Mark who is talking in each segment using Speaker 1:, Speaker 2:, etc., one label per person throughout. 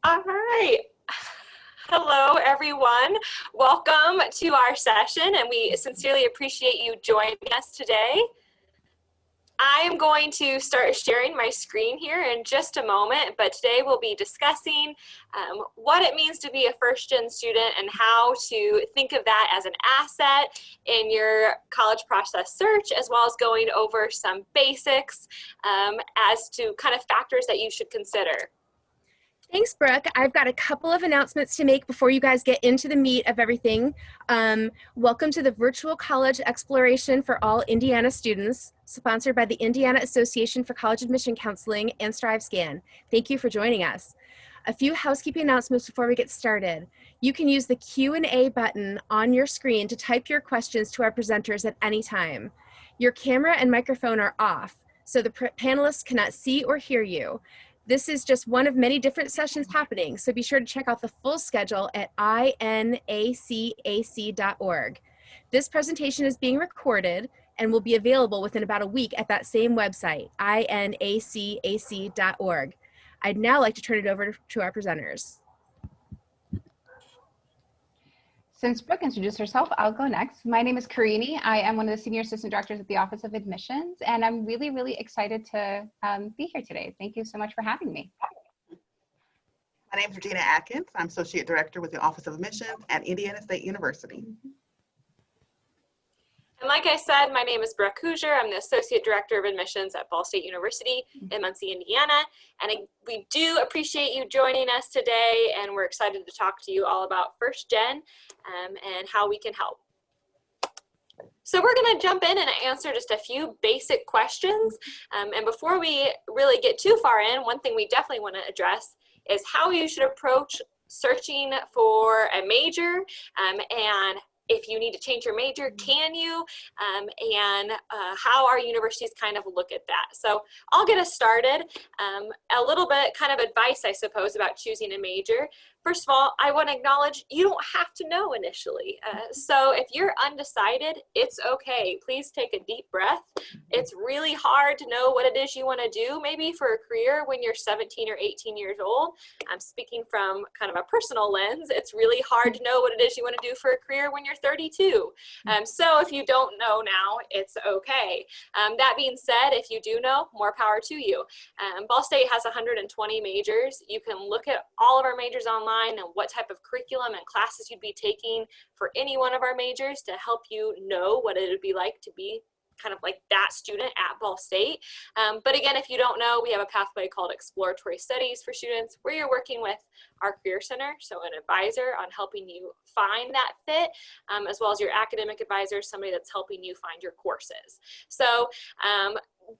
Speaker 1: All right. Hello, everyone. Welcome to our session, and we sincerely appreciate you joining us today. I am going to start sharing my screen here in just a moment, but today we'll be discussing what it means to be a first-gen student and how to think of that as an asset in your college process search, as well as going over some basics as to kind of factors that you should consider.
Speaker 2: Thanks, Brooke. I've got a couple of announcements to make before you guys get into the meat of everything. Welcome to the Virtual College Exploration for all Indiana students, sponsored by the Indiana Association for College Admission Counseling and StriveScan. Thank you for joining us. A few housekeeping announcements before we get started. You can use the Q&A button on your screen to type your questions to our presenters at any time. Your camera and microphone are off, so the panelists cannot see or hear you. This is just one of many different sessions happening, so be sure to check out the full schedule at InACAC.org. This presentation is being recorded and will be available within about a week at that same website, InACAC.org. I'd now like to turn it over to our presenters.
Speaker 3: Since Brooke introduced herself, I'll go next. My name is Karini. I am one of the Senior Assistant Directors at the Office of Admissions, and I'm really excited to be here today. Thank you so much for having me.
Speaker 4: My name is Regina Atkins. I'm Associate Director with the Office of Admissions at Indiana State University.
Speaker 1: And like I said, my name is Brooke Hoosier. I'm the Associate Director of Admissions at Ball State University in Muncie, Indiana. And we do appreciate you joining us today, and we're excited to talk to you all about First Gen and how we can help. So we're going to jump in and answer just a few basic questions. And before we really get too far in, one thing we definitely want to address is how you should approach searching for a major and if you need to change your major, can you? And how our universities kind of look at that. So I'll get us started. A little bit kind of advice, I suppose, about choosing a major. First of all, I want to acknowledge you don't have to know initially. So if you're undecided, it's okay. Please take a deep breath. It's really hard to know what it is you want to do, maybe for a career when you're 17 or 18 years old. I'm speaking from kind of a personal lens. It's really hard to know what it is you want to do for a career when you're 32. So if you don't know now, it's okay. That being said, if you do know, more power to you. Ball State has 120 majors. You can look at all of our majors online and what type of curriculum and classes you'd be taking for any one of our majors to help you know what it would be like to be kind of like that student at Ball State. But again, if you don't know, we have a pathway called Exploratory Studies for students where you're working with our Career Center, so an advisor on helping you find that fit, as well as your academic advisor, somebody that's helping you find your courses. So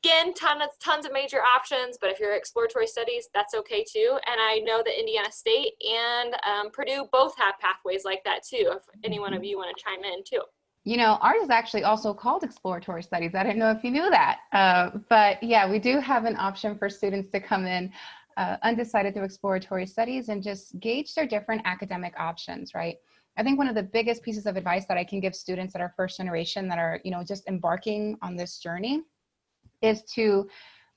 Speaker 1: again, tons of major options, but if you're exploratory studies, that's okay too. And I know that Indiana State and Purdue both have pathways like that too, if any one of you want to chime in too.
Speaker 3: You know, ours is actually also called Exploratory Studies. I didn't know if you knew that. But yeah, we do have an option for students to come in undecided through Exploratory Studies and just gauge their different academic options, right? I think one of the biggest pieces of advice that I can give students that are first generation that are, just embarking on this journey is to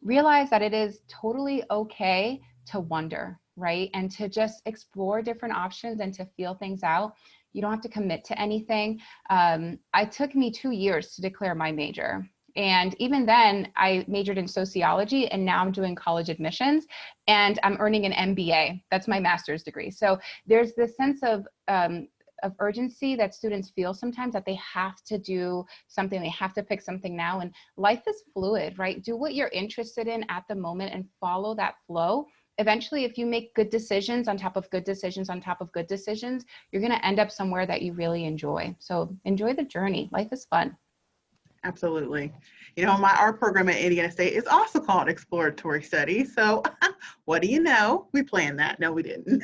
Speaker 3: realize that it is totally okay to wonder, right? And to just explore different options and to feel things out. You don't have to commit to anything. It took me 2 years to declare my major. And even then, I majored in sociology, and now I'm doing college admissions, and I'm earning an MBA. That's my master's degree. So there's this sense of urgency that students feel sometimes that they have to do something, they have to pick something now. And life is fluid, right? Do what you're interested in at the moment and follow that flow. Eventually, if you make good decisions on top of good decisions on top of good decisions, you're going to end up somewhere that you really enjoy. So enjoy the journey. Life is fun.
Speaker 4: Absolutely. Our program at Indiana State is also called Exploratory Studies. So what do you know? We planned that. No, we didn't.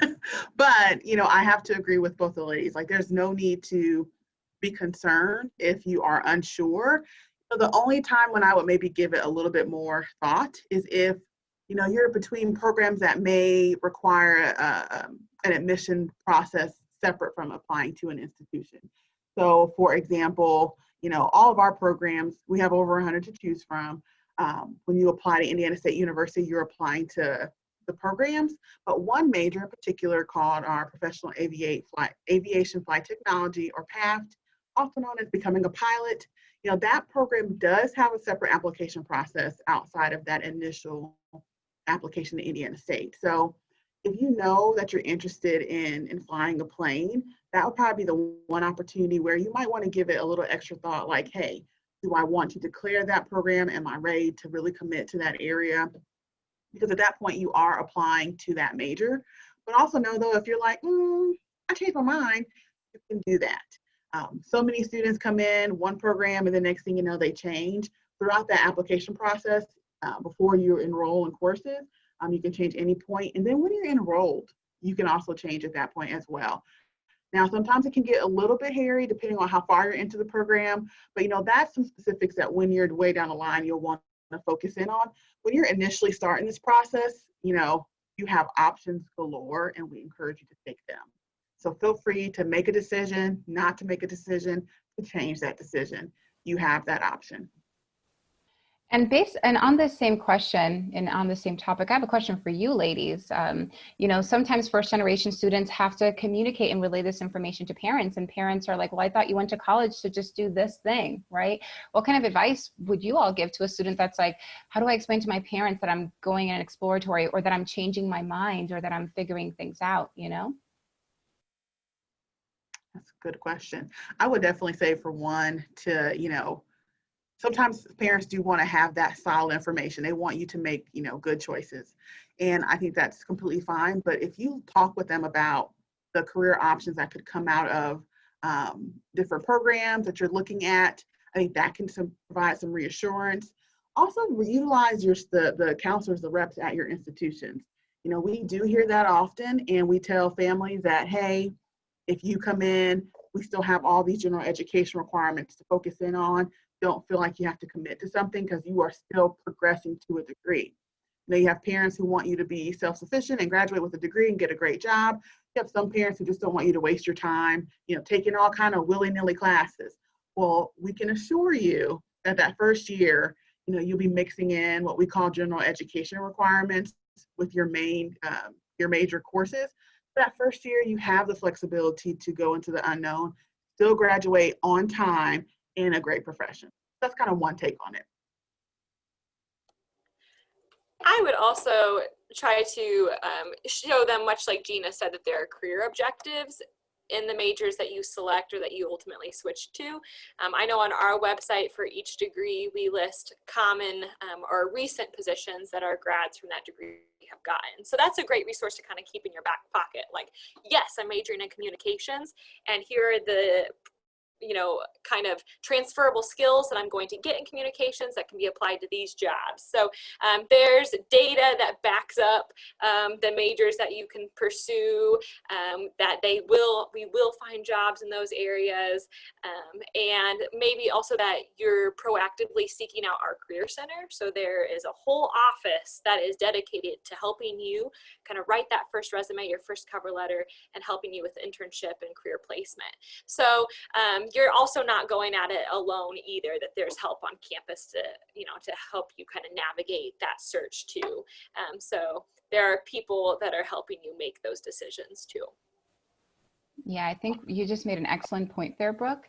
Speaker 4: But, I have to agree with both the ladies. Like, there's no need to be concerned if you are unsure. The only time when I would maybe give it a little bit more thought is if you're between programs that may require an admission process separate from applying to an institution. So, for example, all of our programs, we have over 100 to choose from. When you apply to Indiana State University, you're applying to the programs, but one major in particular called our Professional Aviation Flight Technology, or PAFT, also known as Becoming a Pilot. You know, that program does have a separate application process outside of that initial application to Indiana State. So if you know that you're interested in flying a plane, that would probably be the one opportunity where you might want to give it a little extra thought, like, hey, do I want to declare that program? Am I ready to really commit to that area? Because at that point you are applying to that major. But also know though, if you're like, I changed my mind, you can do that. So many students come in one program and the next thing you know, they change. Throughout that application process, before you enroll in courses, you can change any point. And then when you're enrolled, you can also change at that point as well. Now, sometimes it can get a little bit hairy depending on how far you're into the program, but you know, that's some specifics that when you're way down the line, you'll want to focus in on. When you're initially starting this process, you know, you have options galore and we encourage you to take them. So feel free to make a decision, not to make a decision, to change that decision. You have that option.
Speaker 3: And on this same question and on the same topic, I have a question for you ladies. You know, sometimes first generation students have to communicate and relay this information to parents, and parents are like, well, I thought you went to college to just do this thing, right? What kind of advice would you all give to a student that's like, how do I explain to my parents that I'm going in an exploratory, or that I'm changing my mind, or that I'm figuring things out, you know?
Speaker 4: That's a good question. I would definitely say, for one, to, you know, sometimes parents do want to have that solid information. They want you to make, you know, good choices. And I think that's completely fine. But if you talk with them about the career options that could come out of different programs that you're looking at, I think that can provide some reassurance. Also, utilize the counselors, the reps at your institutions. You know, we do hear that often, and we tell families that, hey, if you come in, we still have all these general education requirements to focus in on. Don't feel like you have to commit to something, because you are still progressing to a degree. You know, you have parents who want you to be self-sufficient and graduate with a degree and get a great job. You have some parents who just don't want you to waste your time, you know, taking all kind of willy-nilly classes. Well, we can assure you that that first year, you know, you'll be mixing in what we call general education requirements with your your major courses. That first year, you have the flexibility to go into the unknown, still graduate on time in a great profession. That's kind of one take on it.
Speaker 1: I would also try to show them, much like Gina said, that there are career objectives in the majors that you select or that you ultimately switch to. I know on our website for each degree, we list common or recent positions that our grads from that degree have gotten. So that's a great resource to kind of keep in your back pocket. Like, yes, I'm majoring in communications, and here are the, you know, kind of transferable skills that I'm going to get in communications that can be applied to these jobs. So there's data that backs up the majors that you can pursue, that we will find jobs in those areas, and maybe also that you're proactively seeking out our Career Center. So there is a whole office that is dedicated to helping you kind of write that first resume, your first cover letter, and helping you with internship and career placement. So you're also not going at it alone either, that there's help on campus to, you know, to help you kind of navigate that search too. So there are people that are helping you make those decisions too.
Speaker 3: Yeah, I think you just made an excellent point there, Brooke.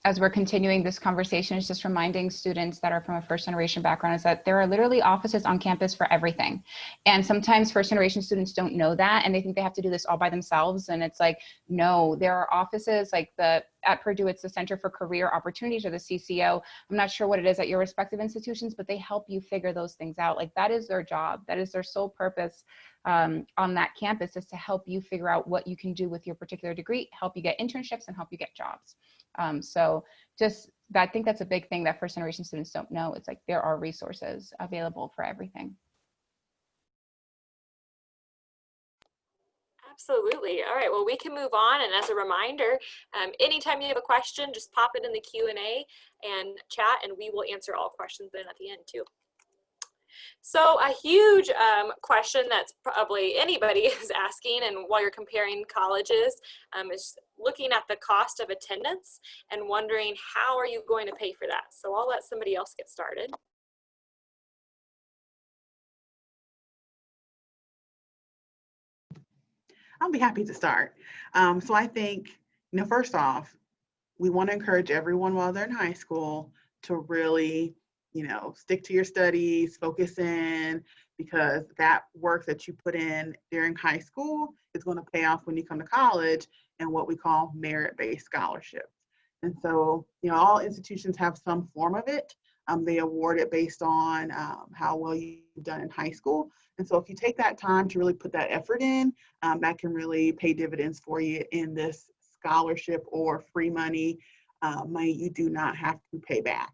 Speaker 3: As we're continuing this conversation, it's just reminding students that are from a first generation background is that there are literally offices on campus for everything. And sometimes first generation students don't know that, and they think they have to do this all by themselves. And it's like, no, there are offices like at Purdue, it's the Center for Career Opportunities, or the CCO. I'm not sure what it is at your respective institutions, but they help you figure those things out. Like, that is their job. That is their sole purpose on that campus, is to help you figure out what you can do with your particular degree, help you get internships, and help you get jobs. So I think that's a big thing that first generation students don't know. It's like there are resources available for everything.
Speaker 1: Absolutely. All right, well, we can move on. And as a reminder, anytime you have a question, just pop it in the Q&A and chat, and we will answer all questions then at the end too. So a huge question that's probably anybody is asking, and while you're comparing colleges, is looking at the cost of attendance and wondering, how are you going to pay for that? So I'll let somebody else get started.
Speaker 4: I'll be happy to start. So I think, first off, we want to encourage everyone while they're in high school to really, stick to your studies, focus in, because that work that you put in during high school is going to pay off when you come to college and what we call merit-based scholarships. And so, all institutions have some form of it. They award it based on how well you've done in high school. And so if you take that time to really put that effort in, that can really pay dividends for you in this scholarship or free money, money you do not have to pay back.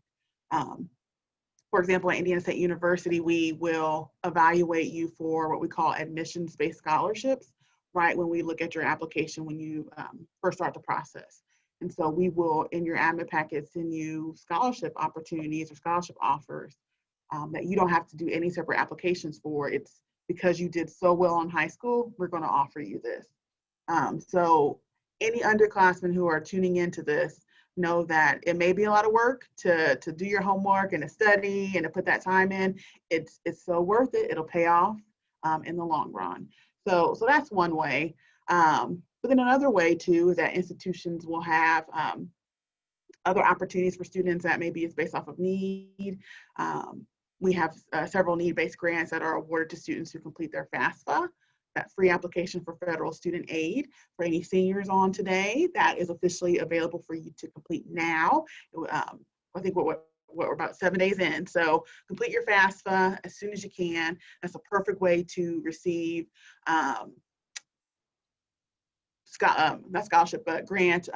Speaker 4: For example, at Indiana State University, we will evaluate you for what we call admissions-based scholarships, right, when we look at your application when you first start the process. And so we will, in your admit packet, send you scholarship opportunities or scholarship offers that you don't have to do any separate applications for. It's because you did so well in high school, we're going to offer you this. So any underclassmen who are tuning into this, know that it may be a lot of work to do your homework and to study and to put that time in. It's so worth it. It'll pay off in the long run. So that's one way. But then another way too is that institutions will have other opportunities for students that maybe is based off of need. We have several need-based grants that are awarded to students who complete their FAFSA. That free application for federal student aid for any seniors on today, that is officially available for you to complete now. I think we're about 7 days in. So complete your FAFSA as soon as you can. That's a perfect way to receive not scholarship, but grant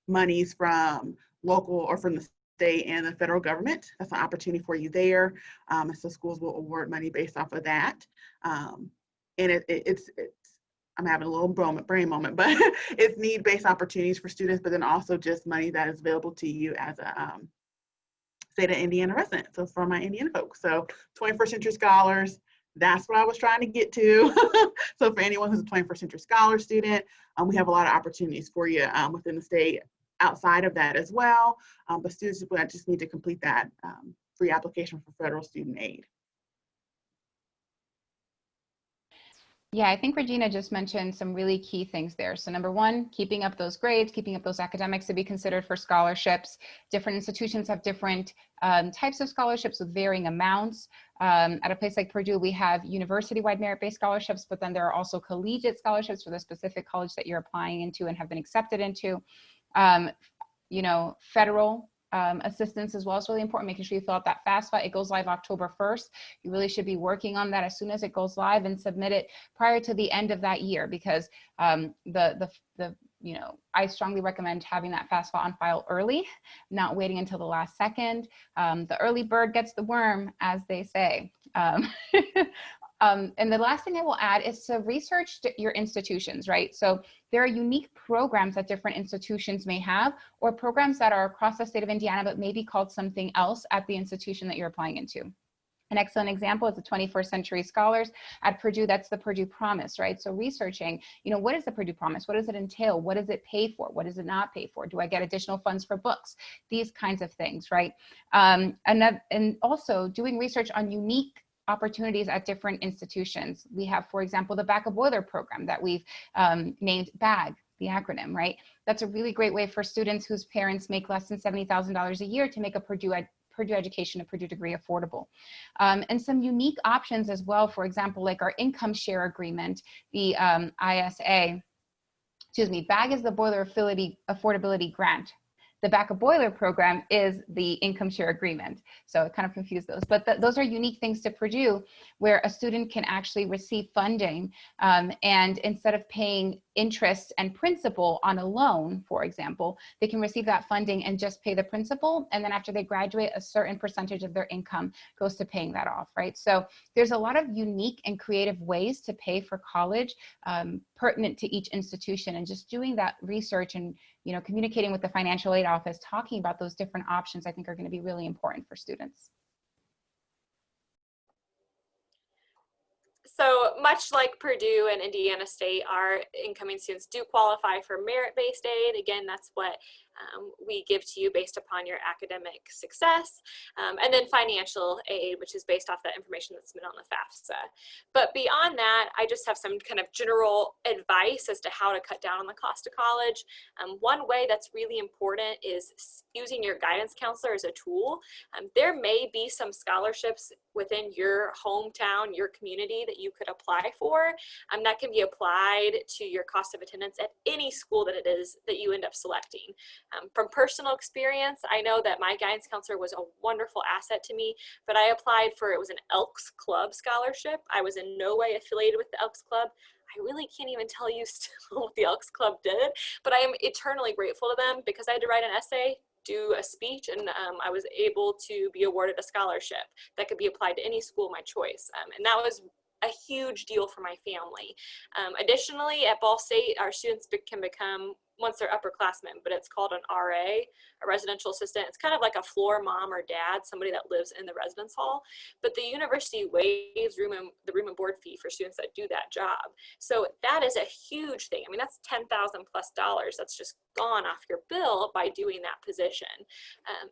Speaker 4: monies from local or from the state and the federal government. That's an opportunity for you there. So schools will award money based off of that. And it's I'm having a little brain moment, but it's need-based opportunities for students, but then also just money that is available to you as a state of Indiana resident. So for my Indiana folks, so 21st Century Scholars, that's what I was trying to get to. So for anyone who's a 21st Century Scholar student, we have a lot of opportunities for you within the state outside of that as well. But students just need to complete that free application for federal student aid.
Speaker 3: Yeah, I think Regina just mentioned some really key things there. So number one, keeping up those grades, keeping up those academics to be considered for scholarships. Different institutions have different types of scholarships with varying amounts. At a place like Purdue, we have university-wide merit-based scholarships, but then there are also collegiate scholarships for the specific college that you're applying into and have been accepted into. Federal assistance as well is really important, making sure you fill out that FAFSA. It goes live October 1st. You really should be working on that as soon as it goes live and submit it prior to the end of that year, because I strongly recommend having that FAFSA on file early, not waiting until the last second. The early bird gets the worm, as they say. And the last thing I will add is to research your institutions, right? So there are unique programs that different institutions may have, or programs that are across the state of Indiana, but maybe called something else at the institution that you're applying into. An excellent example is the 21st Century Scholars at Purdue. That's the Purdue Promise, right? So researching, what is the Purdue Promise? What does it entail? What does it pay for? What does it not pay for? Do I get additional funds for books? These kinds of things, right? And also doing research on unique opportunities at different institutions. We have, for example, the Back a Boiler program that we've named BAG, the acronym, right? That's a really great way for students whose parents make less than $70,000 a year to make a Purdue education, a Purdue degree affordable. And some unique options as well, for example, like our income share agreement, the ISA, BAG is the Boiler Affordability Grant. The Back a Boiler program is the income share agreement. So it kind of confused those, but those are unique things to Purdue where a student can actually receive funding and instead of paying interest and principal on a loan, for example, they can receive that funding and just pay the principal. And then after they graduate, a certain percentage of their income goes to paying that off, right? So there's a lot of unique and creative ways to pay for college pertinent to each institution, and just doing that research and communicating with the financial aid office, talking about those different options, I think are going to be really important for students.
Speaker 1: So much like Purdue and Indiana State, our incoming students do qualify for merit-based aid. Again, that's what we give to you based upon your academic success, and then financial aid, which is based off that information that's been on the FAFSA. But beyond that, I just have some kind of general advice as to how to cut down on the cost of college. One way that's really important is using your guidance counselor as a tool. There may be some scholarships within your hometown, your community that you could apply for. That can be applied to your cost of attendance at any school that it is that you end up selecting. From personal experience, I know that my guidance counselor was a wonderful asset to me, but I applied for, it was an Elks Club scholarship. I was in no way affiliated with the Elks Club. I really can't even tell you still what the Elks Club did, but I am eternally grateful to them because I had to write an essay, do a speech, and I was able to be awarded a scholarship that could be applied to any school of my choice. And that was a huge deal for my family. Additionally, at Ball State, our students can become, once they're upperclassmen, but it's called an RA, a residential assistant. It's kind of like a floor mom or dad, somebody that lives in the residence hall. But the university waives the room and board fee for students that do that job. So that is a huge thing. I mean, that's $10,000+ that's just gone off your bill by doing that position.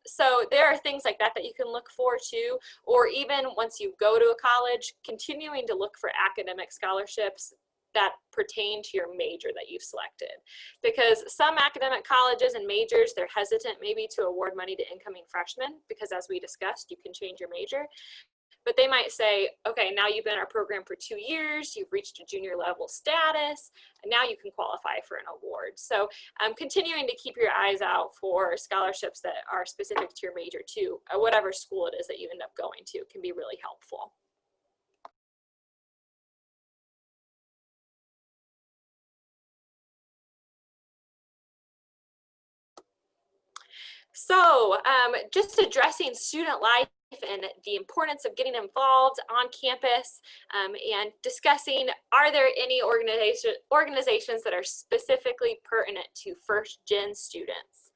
Speaker 1: So there are things like that that you can look for too, or even once you go to a college, continuing to look for academic scholarships that pertain to your major that you've selected. Because some academic colleges and majors, they're hesitant maybe to award money to incoming freshmen because, as we discussed, you can change your major. But they might say, okay, now you've been in our program for 2 years, you've reached a junior level status, and now you can qualify for an award. So continuing to keep your eyes out for scholarships that are specific to your major too, whatever school it is that you end up going to, can be really helpful. So just addressing student life and the importance of getting involved on campus, and discussing, are there any organizations that are specifically pertinent to first-gen students?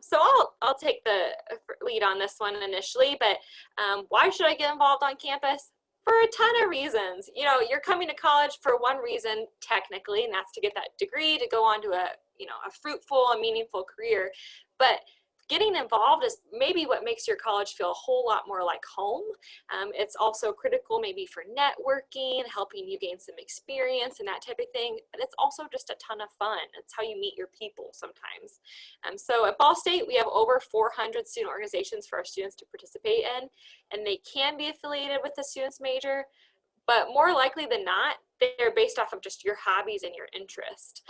Speaker 1: So I'll take the lead on this one initially, but why should I get involved on campus? For a ton of reasons. You know, you're coming to college for one reason technically, and that's to get that degree, to go on to a fruitful and meaningful career. But getting involved is maybe what makes your college feel a whole lot more like home. It's also critical maybe for networking, helping you gain some experience and that type of thing. But it's also just a ton of fun. It's how you meet your people sometimes. So at Ball State, we have over 400 student organizations for our students to participate in, and they can be affiliated with the student's major. But more likely than not, they're based off of just your hobbies and your interest.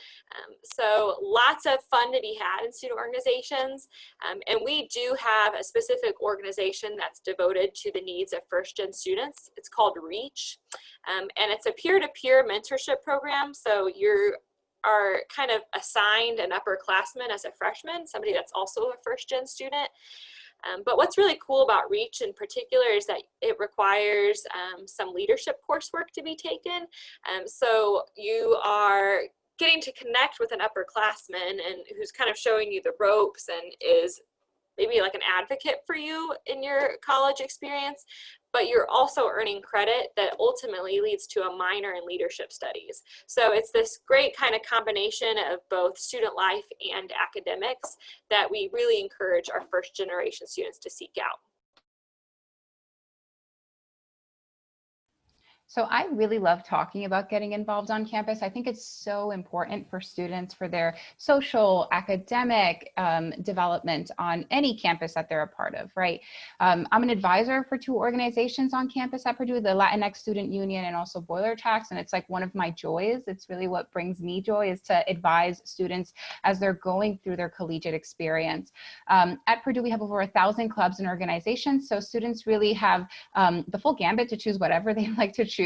Speaker 1: So lots of fun to be had in student organizations. And we do have a specific organization that's devoted to the needs of first-gen students. It's called REACH. And it's a peer-to-peer mentorship program. So you are kind of assigned an upperclassman as a freshman, somebody that's also a first-gen student. But what's really cool about REACH in particular is that it requires some leadership coursework to be taken. So you are getting to connect with an upperclassman and who's kind of showing you the ropes and is maybe like an advocate for you in your college experience, but you're also earning credit that ultimately leads to a minor in leadership studies. So it's this great kind of combination of both student life and academics that we really encourage our first generation students to seek out.
Speaker 3: So I really love talking about getting involved on campus. I think it's so important for students for their social, academic development on any campus that they're a part of, right? I'm an advisor for 2 organizations on campus at Purdue, the Latinx Student Union and also Boiler Tracks, and it's like one of my joys. It's really what brings me joy, is to advise students as they're going through their collegiate experience. At Purdue, we have over 1,000 clubs and organizations, so students really have the full gambit to choose whatever they like to choose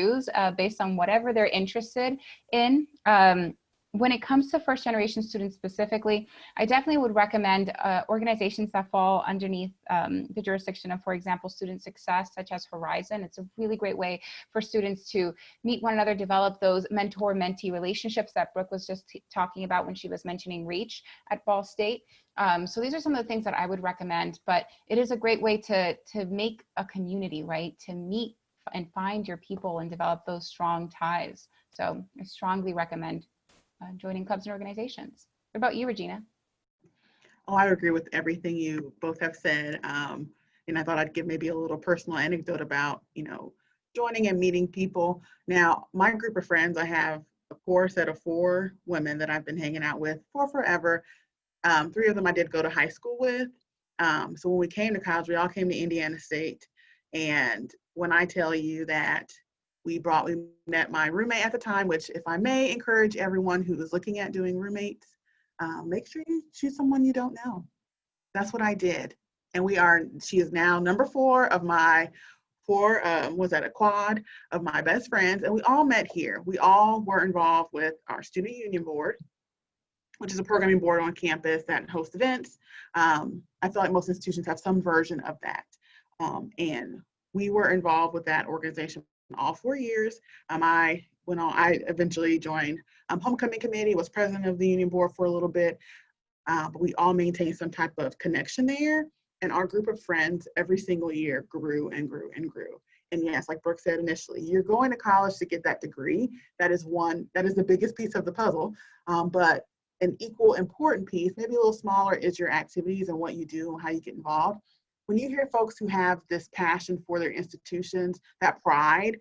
Speaker 3: based on whatever they're interested in. When it comes to first generation students specifically, I definitely would recommend organizations that fall underneath the jurisdiction of, for example, student success, such as Horizon. It's a really great way for students to meet one another, develop those mentor-mentee relationships that Brooke was just talking about when she was mentioning REACH at Ball State. So these are some of the things that I would recommend, but it is a great way to make a community, right? To meet and find your people and develop those strong ties. So I strongly recommend joining clubs and organizations. What about you, Regina?
Speaker 4: Oh, I agree with everything you both have said. And I thought I'd give maybe a little personal anecdote about, joining and meeting people. Now, my group of friends, I have a core set of 4 women that I've been hanging out with for forever. 3 of them I did go to high school with. So when we came to college, we all came to Indiana State. And when I tell you that we met my roommate at the time, which if I may encourage everyone who is looking at doing roommates, make sure you choose someone you don't know. That's what I did. And she is now number 4 of my 4, was at a quad of my best friends. And we all met here. We all were involved with our student union board, which is a programming board on campus that hosts events. I feel like most institutions have some version of that. And we were involved with that organization all 4 years. I eventually joined homecoming committee, was president of the union board for a little bit, but we all maintained some type of connection there. And our group of friends every single year grew and grew and grew. And yes, like Brooke said initially, you're going to college to get that degree. That is the biggest piece of the puzzle. But an equal important piece, maybe a little smaller, is your activities and what you do and how you get involved. When you hear folks who have this passion for their institutions, that pride,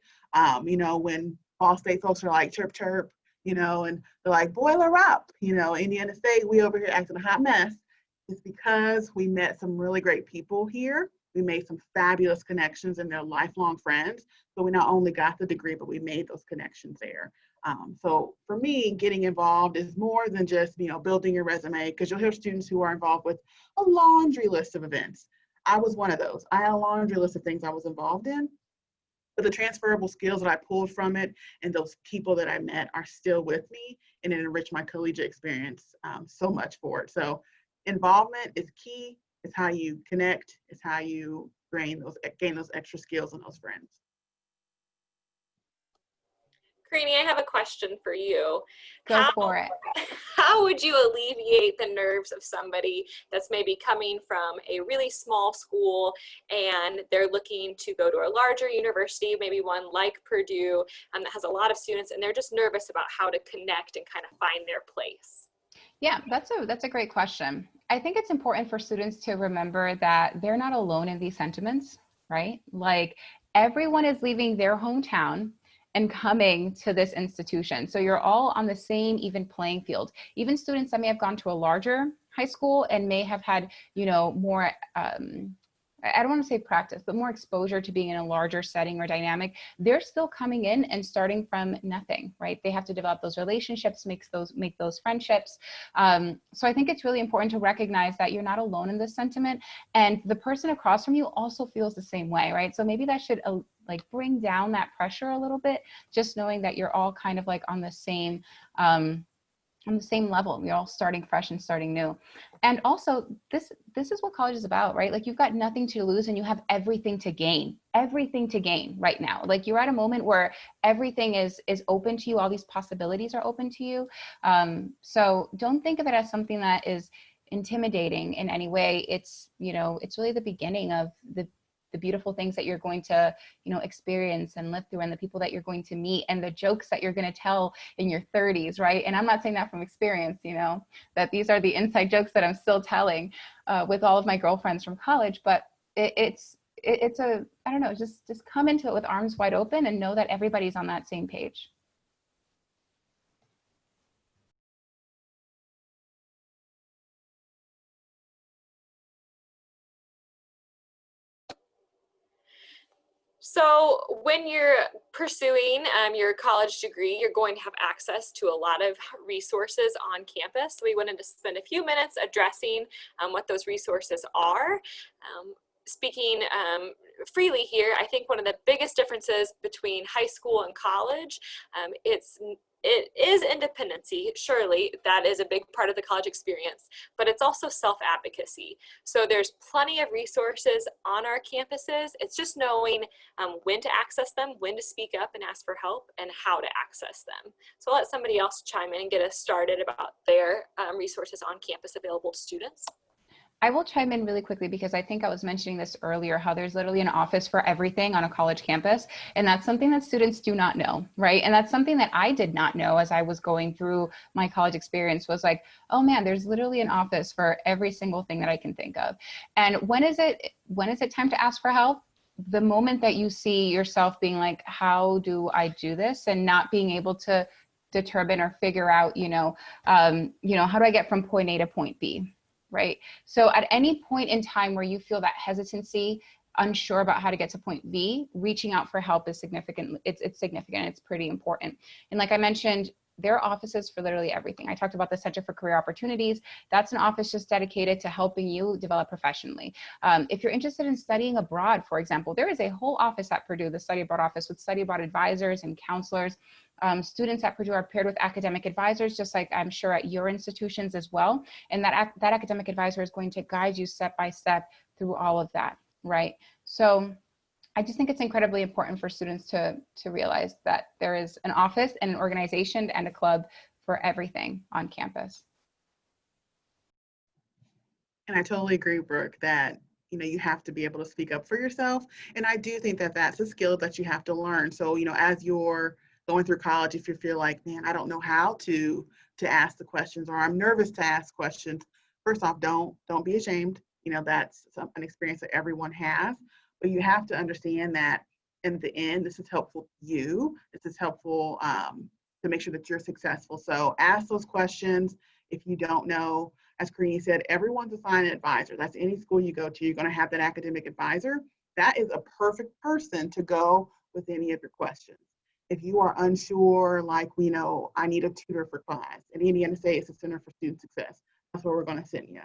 Speaker 4: when Ball State folks are like chirp chirp, and they're like boiler up, Indiana State, we over here acting a hot mess. It's because we met some really great people here. We made some fabulous connections and they're lifelong friends. So we not only got the degree, but we made those connections there. So for me, getting involved is more than just, building your resume, because you'll hear students who are involved with a laundry list of events. I was one of those. I had a laundry list of things I was involved in, but the transferable skills that I pulled from it and those people that I met are still with me, and it enriched my collegiate experience so much for it. So involvement is key. It's how you connect. It's how you gain those extra skills and those friends.
Speaker 1: Karini, I have a question for you.
Speaker 3: Go for it.
Speaker 1: How would you alleviate the nerves of somebody that's maybe coming from a really small school and they're looking to go to a larger university, maybe one like Purdue, that has a lot of students, and they're just nervous about how to connect and kind of find their place?
Speaker 3: Yeah, that's a great question. I think it's important for students to remember that they're not alone in these sentiments, right? Like, everyone is leaving their hometown and coming to this institution. So you're all on the same even playing field. Even students that may have gone to a larger high school and may have had, more, I don't want to say practice, but more exposure to being in a larger setting or dynamic, they're still coming in and starting from nothing, right? They have to develop those relationships, make those friendships. So I think it's really important to recognize that you're not alone in this sentiment, and the person across from you also feels the same way, right? So maybe that should bring down that pressure a little bit, just knowing that you're all kind of on the same level. You're all starting fresh and starting new. And also, this is what college is about, right? You've got nothing to lose and you have everything to gain right now. You're at a moment where everything is open to you. All these possibilities are open to you. So don't think of it as something that is intimidating in any way. It's really the beginning of the beautiful things that you're going to, experience and live through, and the people that you're going to meet, and the jokes that you're going to tell in your 30s, right? And I'm not saying that from experience, that these are the inside jokes that I'm still telling with all of my girlfriends from college, but it's a, I don't know, just come into it with arms wide open and know that everybody's on that same page.
Speaker 1: So when you're pursuing your college degree, you're going to have access to a lot of resources on campus. So we wanted to spend a few minutes addressing what those resources are. Speaking freely here, I think one of the biggest differences between high school and college, it is independency. Surely that is a big part of the college experience, but it's also self-advocacy. So there's plenty of resources on our campuses. It's just knowing when to access them, when to speak up and ask for help, and how to access them. So I'll let somebody else chime in and get us started about their resources on campus available to students.
Speaker 3: I will chime in really quickly because I think I was mentioning this earlier, how there's literally an office for everything on a college campus. And that's something that students do not know, right? And that's something that I did not know as I was going through my college experience, was like, oh man, there's literally an office for every single thing that I can think of. And when is it time to ask for help? The moment that you see yourself being like, how do I do this? And not being able to determine or figure out, how do I get from point A to point B? Right. So at any point in time where you feel that hesitancy, unsure about how to get to point B, reaching out for help is significant. It's significant. It's pretty important. And like I mentioned, there are offices for literally everything. I talked about the Center for Career Opportunities. That's an office just dedicated to helping you develop professionally. If you're interested in studying abroad, for example, there is a whole office at Purdue, the Study Abroad office, with study abroad advisors and counselors. Students at Purdue are paired with academic advisors, just like I'm sure at your institutions as well. And that academic advisor is going to guide you step by step through all of that, right? So I just think it's incredibly important for students to realize that there is an office and an organization and a club for everything on campus.
Speaker 4: And I totally agree, Brooke, that you have to be able to speak up for yourself. And I do think that that's a skill that you have to learn. So, as you're going through college, if you feel like, man, I don't know how to ask the questions, or I'm nervous to ask questions, first off, don't be ashamed. That's an experience that everyone has. But you have to understand that in the end, this is helpful to you. This is helpful to make sure that you're successful. So ask those questions. If you don't know, as Karini said, everyone's assigned an advisor. That's any school you go to, you're going to have that academic advisor. That is a perfect person to go with any of your questions. If you are unsure, like we know, I need a tutor for class. At Indiana State, it's the Center for Student Success. That's where we're going to send you.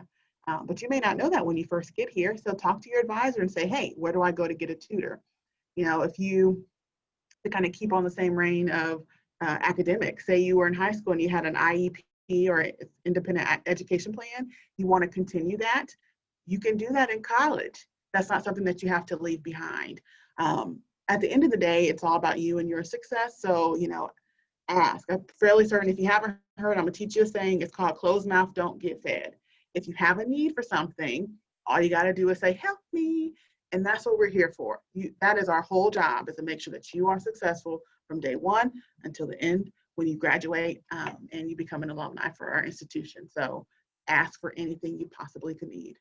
Speaker 4: But you may not know that when you first get here. So talk to your advisor and say, hey, where do I go to get a tutor? If you, to kind of keep on the same reign of academics, say you were in high school and you had an IEP or independent education plan, you want to continue that, you can do that in college. That's not something that you have to leave behind. At the end of the day, it's all about you and your success. So, ask. I'm fairly certain, if you haven't heard, I'm going to teach you a saying. It's called closed mouth, don't get fed. If you have a need for something, all you got to do is say, help me. And that's what we're here for. That is our whole job, is to make sure that you are successful from day one until the end when you graduate and you become an alumni for our institution. So ask for anything you possibly could need.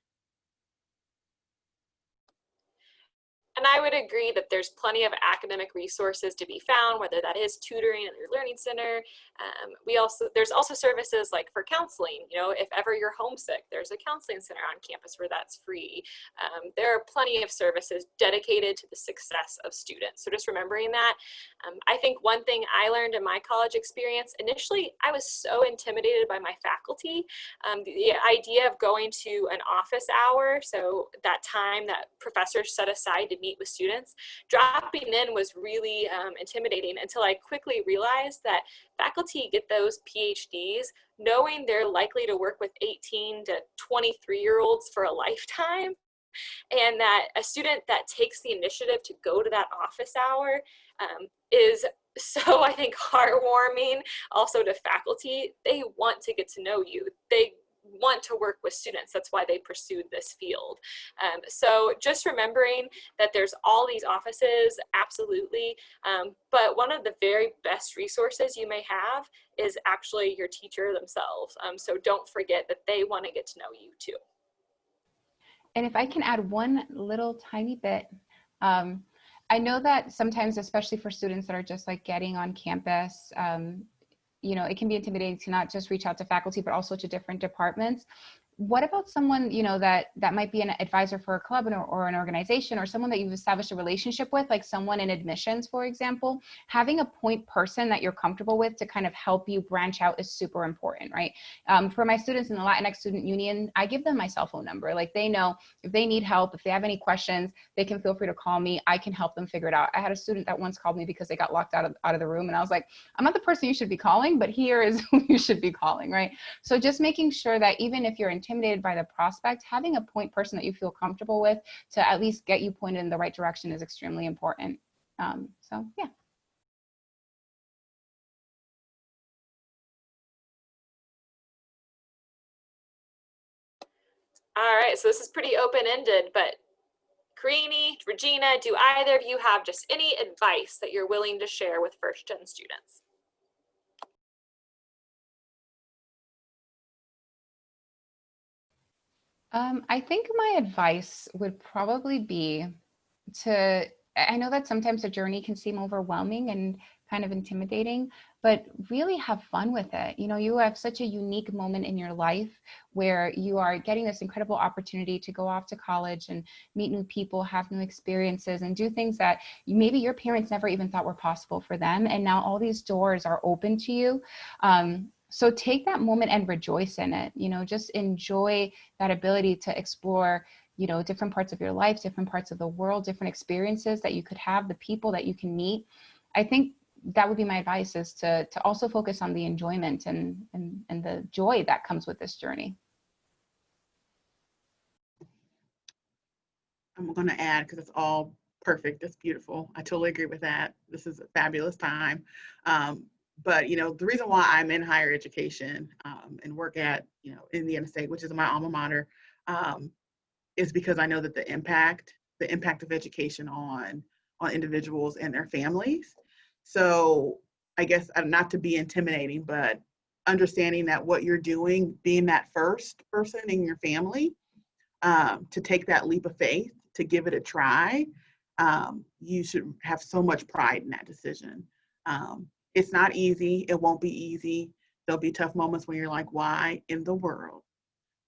Speaker 1: And I would agree that there's plenty of academic resources to be found, whether that is tutoring at your learning center. There's also services like for counseling. If ever you're homesick, there's a counseling center on campus where that's free. There are plenty of services dedicated to the success of students. So just remembering that. I think one thing I learned in my college experience, initially, I was so intimidated by my faculty. The idea of going to an office hour, so that time that professors set aside to meet with students, dropping in was really intimidating, until I quickly realized that faculty get those PhDs knowing they're likely to work with 18 to 23-year-olds for a lifetime, and that a student that takes the initiative to go to that office hour is so, I think, heartwarming also to faculty. They want to get to know you. They want to work with students. That's why they pursued this field. So just remembering that there's all these offices, absolutely. But one of the very best resources you may have is actually your teacher themselves. So don't forget that they want to get to know you too.
Speaker 3: And if I can add one little tiny bit, I know that sometimes, especially for students that are just like getting on campus, it can be intimidating to not just reach out to faculty, but also to different departments. What about someone, that might be an advisor for a club or an organization, or someone that you've established a relationship with, like someone in admissions, for example? Having a point person that you're comfortable with to kind of help you branch out is super important, right? For my students in the Latinx Student Union, I give them my cell phone number. Like, they know if they need help, if they have any questions, they can feel free to call me. I can help them figure it out. I had a student that once called me because they got locked out of the room, and I was like, I'm not the person you should be calling, but here is who you should be calling, right? So just making sure that even if you're intimidated by the prospect, having a point person that you feel comfortable with to at least get you pointed in the right direction is extremely important. So yeah.
Speaker 1: All right, so this is pretty open-ended, but Karini, Regina, do either of you have just any advice that you're willing to share with first-gen students?
Speaker 3: I think my advice would probably be I know that sometimes the journey can seem overwhelming and kind of intimidating, but really have fun with it. You know, you have such a unique moment in your life where you are getting this incredible opportunity to go off to college and meet new people, have new experiences, and do things that maybe your parents never even thought were possible for them. And now all these doors are open to you. So take that moment and rejoice in it. You know, just enjoy that ability to explore, you know, different parts of your life, different parts of the world, different experiences that you could have, the people that you can meet. I think that would be my advice, is to also focus on the enjoyment and the joy that comes with this journey.
Speaker 4: I'm going to add, because it's all perfect. It's beautiful. I totally agree with that. This is a fabulous time. But, you know, the reason why I'm in higher education and work at, you know, Indiana State, which is my alma mater, is because I know that the impact of education on individuals and their families. So I guess not to be intimidating, but understanding that what you're doing, being that first person in your family, to take that leap of faith, to give it a try, you should have so much pride in that decision. It's not easy. It won't be easy. There'll be tough moments when you're like, why in the world?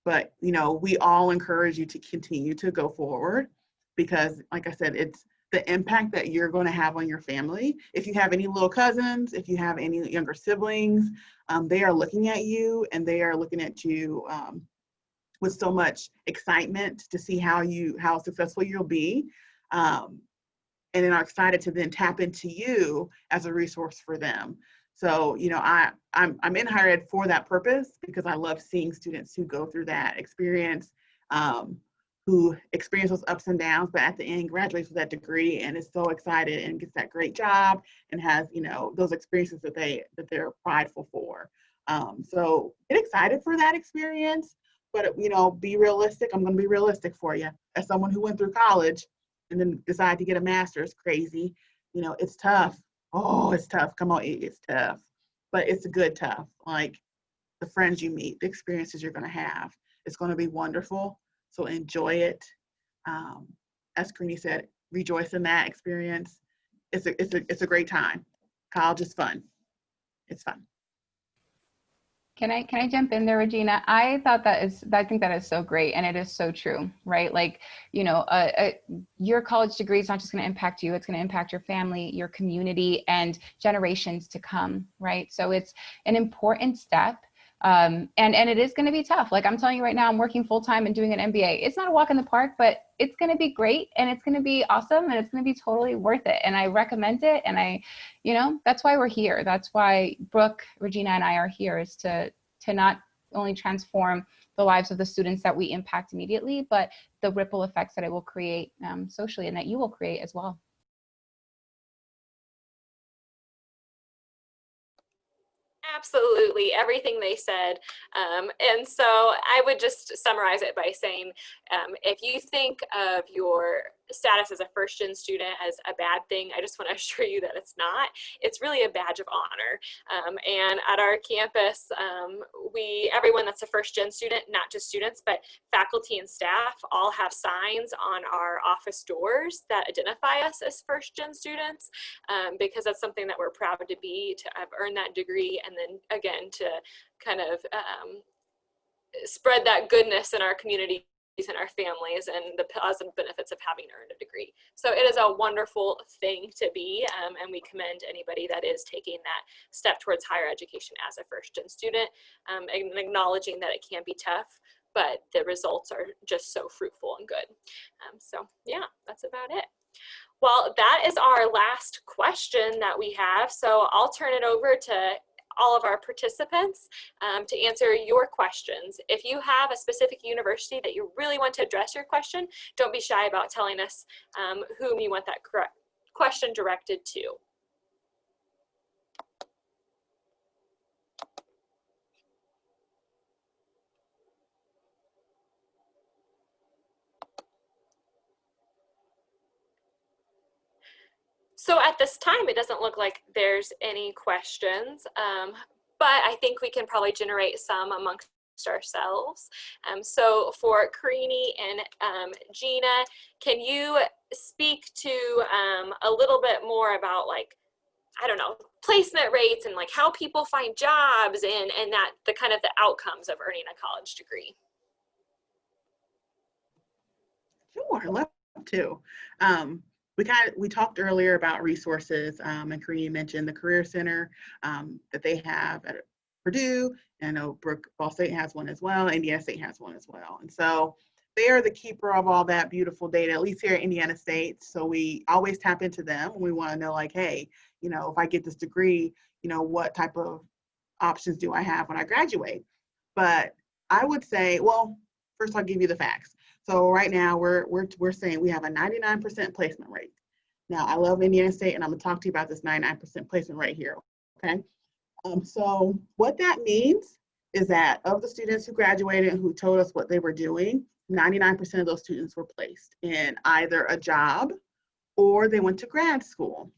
Speaker 4: But, you know, we all encourage you to continue to go forward, because, like I said, it's the impact that you're going to have on your family. If you have any little cousins, if you have any younger siblings, they are looking at you, and they are looking at you with so much excitement to see how successful you'll be. And then are excited to then tap into you as a resource for them. So, you know, I'm in higher ed for that purpose, because I love seeing students who go through that experience, who experience those ups and downs, but at the end graduates with that degree and is so excited and gets that great job and has, you know, those experiences that they're prideful for. So get excited for that experience, but, you know, be realistic. I'm going to be realistic for you. As someone who went through college and then decided to get a master's, crazy, you know, it's tough. Oh, it's tough. Come on, it's tough. But it's a good tough. Like, the friends you meet, the experiences you're going to have, it's going to be wonderful. So enjoy it. As Karini said, rejoice in that experience. It's a great time. College is fun. It's fun.
Speaker 3: Can I jump in there, Regina? I think that is so great, and it is so true, right? Like, you know, your college degree is not just going to impact you; it's going to impact your family, your community, and generations to come, right? So it's an important step, and it is going to be tough. Like, I'm telling you right now, I'm working full time and doing an MBA. It's not a walk in the park, but it's going to be great, and it's going to be awesome, and it's going to be totally worth it. And I recommend it. And you know, that's why we're here. That's why Brooke, Regina, and I are here, is to not only transform the lives of the students that we impact immediately, but the ripple effects that it will create socially, and that you will create as well.
Speaker 1: Absolutely, everything they said. And so I would just summarize it by saying, if you think of your status as a first-gen student as a bad thing, I just want to assure you that it's not. It's really a badge of honor. And at our campus, everyone that's a first-gen student, not just students, but faculty and staff, all have signs on our office doors that identify us as first-gen students, because that's something that we're proud to be, to have earned that degree, and then again to kind of spread that goodness in our communities and our families and the positive benefits of having earned a degree. So it is a wonderful thing to be, and we commend anybody that is taking that step towards higher education as a first-gen student, and acknowledging that it can be tough, but the results are just so fruitful and good. So yeah, that's about it. Well, that is our last question that we have. So I'll turn it over to all of our participants to answer your questions. If you have a specific university that you really want to address your question, don't be shy about telling us whom you want that question directed to. So at this time, it doesn't look like there's any questions, but I think we can probably generate some amongst ourselves. So for Karini and Gina, can you speak to a little bit more about, like, I don't know, placement rates and like how people find jobs and that the kind of the outcomes of earning a college degree?
Speaker 4: Sure, I'd love to. We talked earlier about resources, and Kareem mentioned the Career Center that they have at Purdue, and I know Ball State has one as well, Indiana State has one as well. And so they are the keeper of all that beautiful data, at least here at Indiana State. So we always tap into them when we want to know, like, hey, you know, if I get this degree, you know, what type of options do I have when I graduate? But I would say, well, first I'll give you the facts. So right now we're saying we have a 99% placement rate. Now I love Indiana State, and I'm gonna talk to you about this 99% placement rate here. Okay. So what that means is that of the students who graduated and who told us what they were doing, 99% of those students were placed in either a job or they went to grad school.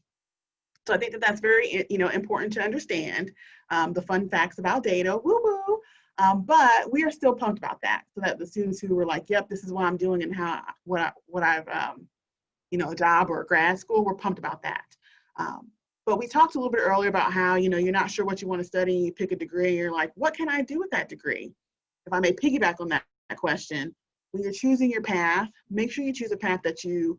Speaker 4: So I think that that's very, you know, important to understand the fun facts about data. Woo woo. But we are still pumped about that, so that the students who were like, yep, this is what I'm doing and how what I've you know, a job or a grad school, we're pumped about that. But we talked a little bit earlier about how, you know, you're not sure what you want to study, you pick a degree, and you're like, what can I do with that degree? If I may piggyback on that question, when you're choosing your path, make sure you choose a path that you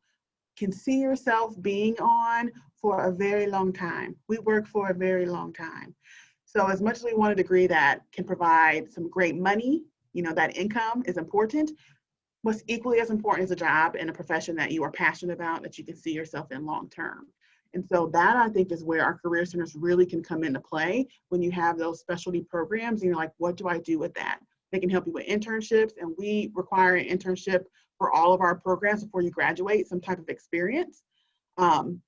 Speaker 4: can see yourself being on for a very long time. We work for a very long time. So as much as we want a degree that can provide some great money, you know, that income is important. What's equally as important is a job in a profession that you are passionate about, that you can see yourself in long term. And so that, I think, is where our career centers really can come into play when you have those specialty programs and you're like, what do I do with that? They can help you with internships, and we require an internship for all of our programs before you graduate, some type of experience. So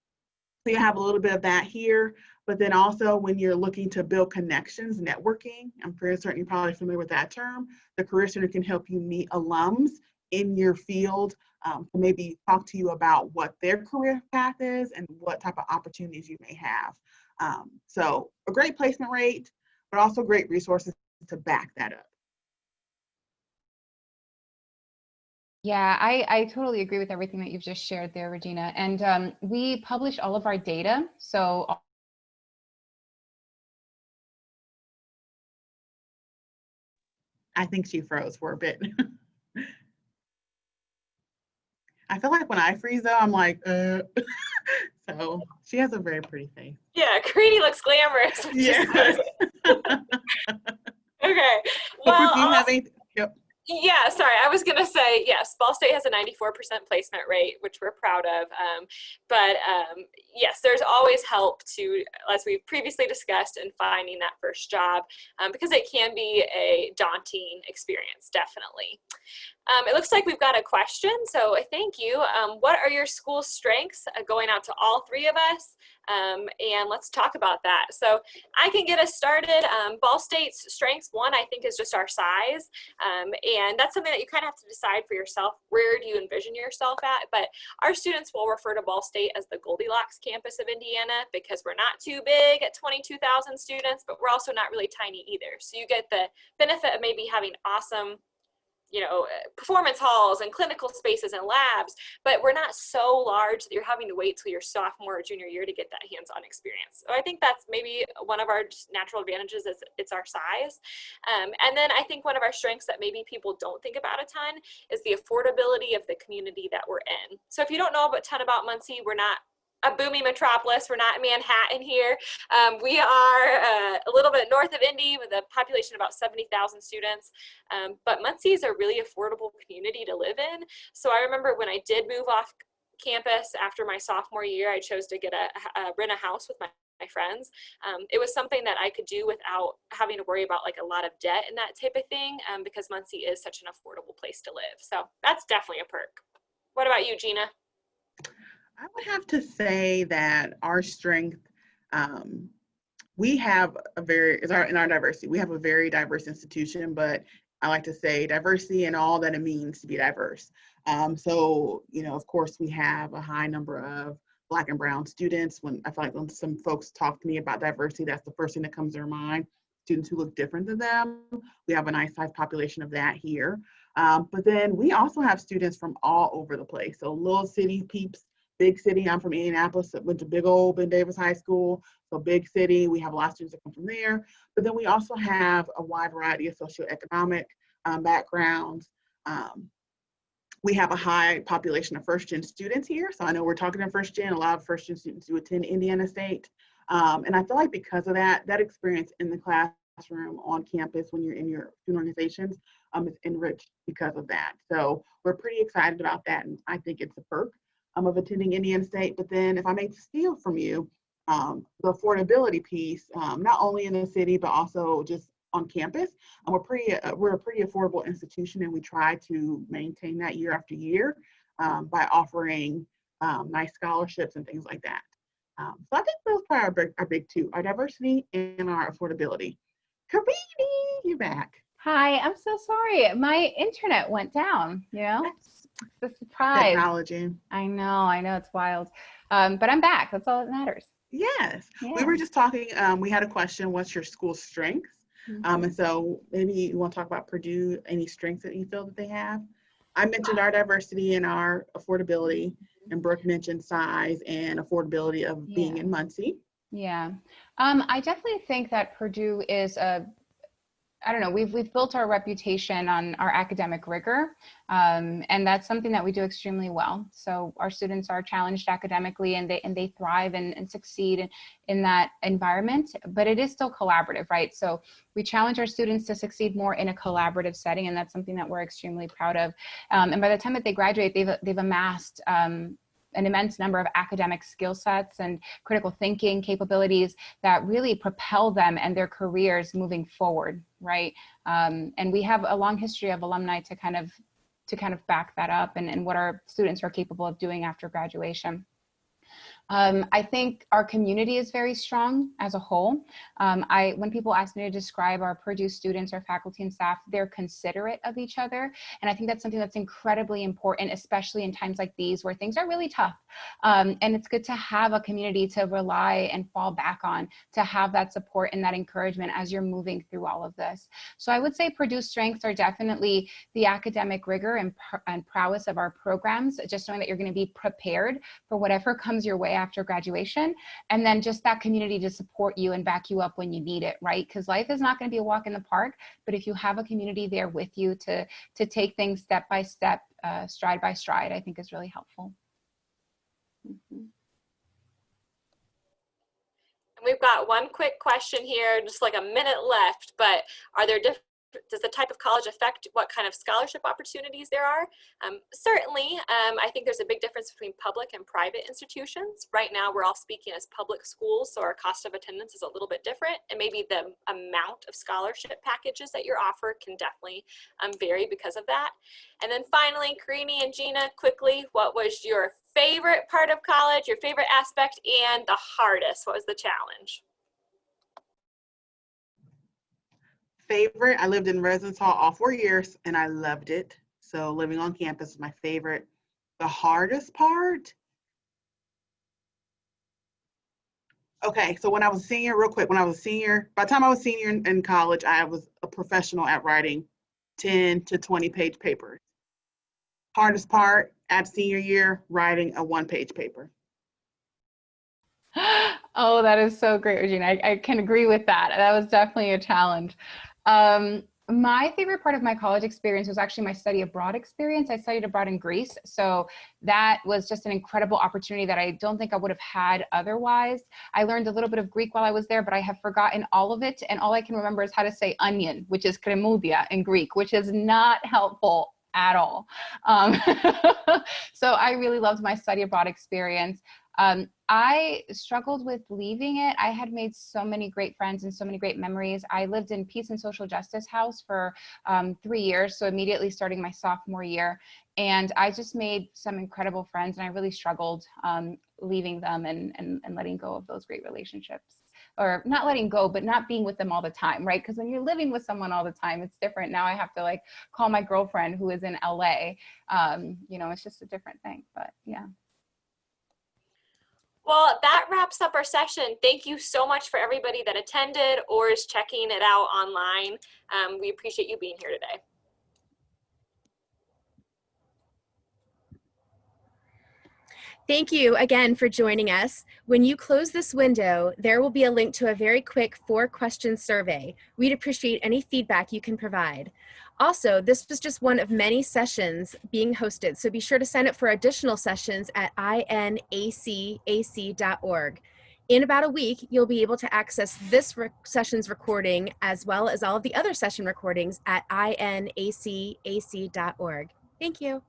Speaker 4: you have a little bit of that here, but then also when you're looking to build connections, networking, I'm pretty certain you're probably familiar with that term, the Career Center can help you meet alums in your field to maybe talk to you about what their career path is and what type of opportunities you may have. So a great placement rate, but also great resources to back that up.
Speaker 3: Yeah, I totally agree with everything that you've just shared there, Regina. And we publish all of our data. So
Speaker 4: I think she froze for a bit. I feel like when I freeze though, I'm like, So she has a very pretty face.
Speaker 1: Yeah, Karini looks glamorous.
Speaker 4: Yes.
Speaker 1: Okay.
Speaker 4: So
Speaker 1: Well,
Speaker 4: do you have anything? Yep.
Speaker 1: yeah, sorry, I was going to say, yes, Ball State has a 94% placement rate, which we're proud of. But yes, there's always help to, as we've previously discussed, in finding that first job, because it can be a daunting experience, definitely. It looks like we've got a question, so thank you. What are your school strengths? Going out to all three of us, and let's talk about that. So I can get us started. Ball State's strengths, one, I think, is just our size, and that's something that you kind of have to decide for yourself. Where do you envision yourself at? But our students will refer to Ball State as the Goldilocks campus of Indiana, because we're not too big at 22,000 students, but we're also not really tiny either. So you get the benefit of maybe having awesome, you know, performance halls and clinical spaces and labs, but we're not so large that you're having to wait till your sophomore or junior year to get that hands-on experience. So I think that's maybe one of our just natural advantages, is it's our size. And then I think one of our strengths that maybe people don't think about a ton is the affordability of the community that we're in. So if you don't know a ton about Muncie, we're not a booming metropolis. We're not Manhattan here. We are a little bit north of Indy with a population of about 70,000 students. But Muncie is a really affordable community to live in. So I remember when I did move off campus after my sophomore year, I chose to get rent a house with my friends. It was something that I could do without having to worry about like a lot of debt and that type of thing, because Muncie is such an affordable place to live. So that's definitely a perk. What about you, Gina?
Speaker 4: I would have to say that our strength, we have in our diversity, we have a very diverse institution, but I like to say diversity and all that it means to be diverse. So, you know, of course, we have a high number of Black and brown students. When I feel like when some folks talk to me about diversity, that's the first thing that comes to their mind. Students who look different than them. We have a nice size population of that here. But then we also have students from all over the place. So little city peeps, big city. I'm from Indianapolis, went to big old Ben Davis High School. So big city, we have a lot of students that come from there. But then we also have a wide variety of socioeconomic backgrounds. We have a high population of first-gen students here. So I know we're talking to first-gen, a lot of first-gen students do attend Indiana State. And I feel like because of that experience in the classroom, on campus, when you're in your student organizations, is enriched because of that. So we're pretty excited about that. And I think it's a perk of attending Indiana State. But then if I may steal from you, the affordability piece, not only in the city, but also just on campus. We're a pretty affordable institution, and we try to maintain that year after year by offering nice scholarships and things like that. So I think those probably are big two, our diversity and our affordability. Karini, you're back.
Speaker 3: Hi, I'm so sorry. My internet went down, you know? It's a surprise.
Speaker 4: Technology.
Speaker 3: I know, it's wild. But I'm back. That's all that matters.
Speaker 4: Yes.
Speaker 3: Yeah.
Speaker 4: We were just talking, we had a question, what's your school's strengths? And so maybe you want to talk about Purdue, any strengths that you feel that they have? I mentioned our diversity and our affordability, and Brooke mentioned size and affordability of being in Muncie.
Speaker 3: Yeah. I definitely think that Purdue is I don't know, we've built our reputation on our academic rigor, and that's something that we do extremely well. So our students are challenged academically, and they thrive and succeed in that environment, but it is still collaborative, right? So we challenge our students to succeed more in a collaborative setting, and that's something that we're extremely proud of. And by the time that they graduate, they've amassed an immense number of academic skill sets and critical thinking capabilities that really propel them and their careers moving forward, right? And we have a long history of alumni to kind of back that up, and what our students are capable of doing after graduation. I think our community is very strong as a whole. When people ask me to describe our Purdue students, our faculty and staff, they're considerate of each other. And I think that's something that's incredibly important, especially in times like these where things are really tough. And it's good to have a community to rely and fall back on, to have that support and that encouragement as you're moving through all of this. So I would say Purdue's strengths are definitely the academic rigor and prowess of our programs, just knowing that you're going to be prepared for whatever comes your way after graduation, and then just that community to support you and back you up when you need it, right? Because life is not going to be a walk in the park, but if you have a community there with you to take things step by step, stride by stride, I think is really helpful.
Speaker 1: And we've got one quick question here, just like a minute left, but does the type of college affect what kind of scholarship opportunities there are? Certainly, I think there's a big difference between public and private institutions. Right now, we're all speaking as public schools, so our cost of attendance is a little bit different, and maybe the amount of scholarship packages that you're offered can definitely vary because of that. And then finally, Karini and Gina, quickly, what was your favorite part of college, your favorite aspect, and the hardest? What was the challenge?
Speaker 4: Favorite, I lived in residence hall all 4 years and I loved it. So living on campus is my favorite. The hardest part, okay, so when I was a senior, real quick, by the time I was senior in college, I was a professional at writing 10 to 20 page papers. Hardest part at senior year, writing a 1-page paper.
Speaker 3: Oh, that is so great, Regina. I can agree with that. That was definitely a challenge. My favorite part of my college experience was actually my study abroad experience. I studied abroad in Greece. So that was just an incredible opportunity that I don't think I would have had otherwise. I learned a little bit of Greek while I was there, but I have forgotten all of it. And all I can remember is how to say onion, which is kremoudia in Greek, which is not helpful at all. So I really loved my study abroad experience. I struggled with leaving it. I had made so many great friends and so many great memories. I lived in Peace and Social Justice House for 3 years, so immediately starting my sophomore year. And I just made some incredible friends, and I really struggled leaving them and letting go of those great relationships. Or not letting go, but not being with them all the time, right? Because when you're living with someone all the time, it's different. Now I have to like call my girlfriend who is in LA. You know, it's just a different thing, but yeah.
Speaker 1: Well, that wraps up our session. Thank you so much for everybody that attended or is checking it out online. We appreciate you being here today.
Speaker 2: Thank you again for joining us. When you close this window, there will be a link to a very quick 4-question survey. We'd appreciate any feedback you can provide. Also, this was just one of many sessions being hosted, so be sure to sign up for additional sessions at inacac.org. In about a week, you'll be able to access this session's recording as well as all of the other session recordings at inacac.org. Thank you.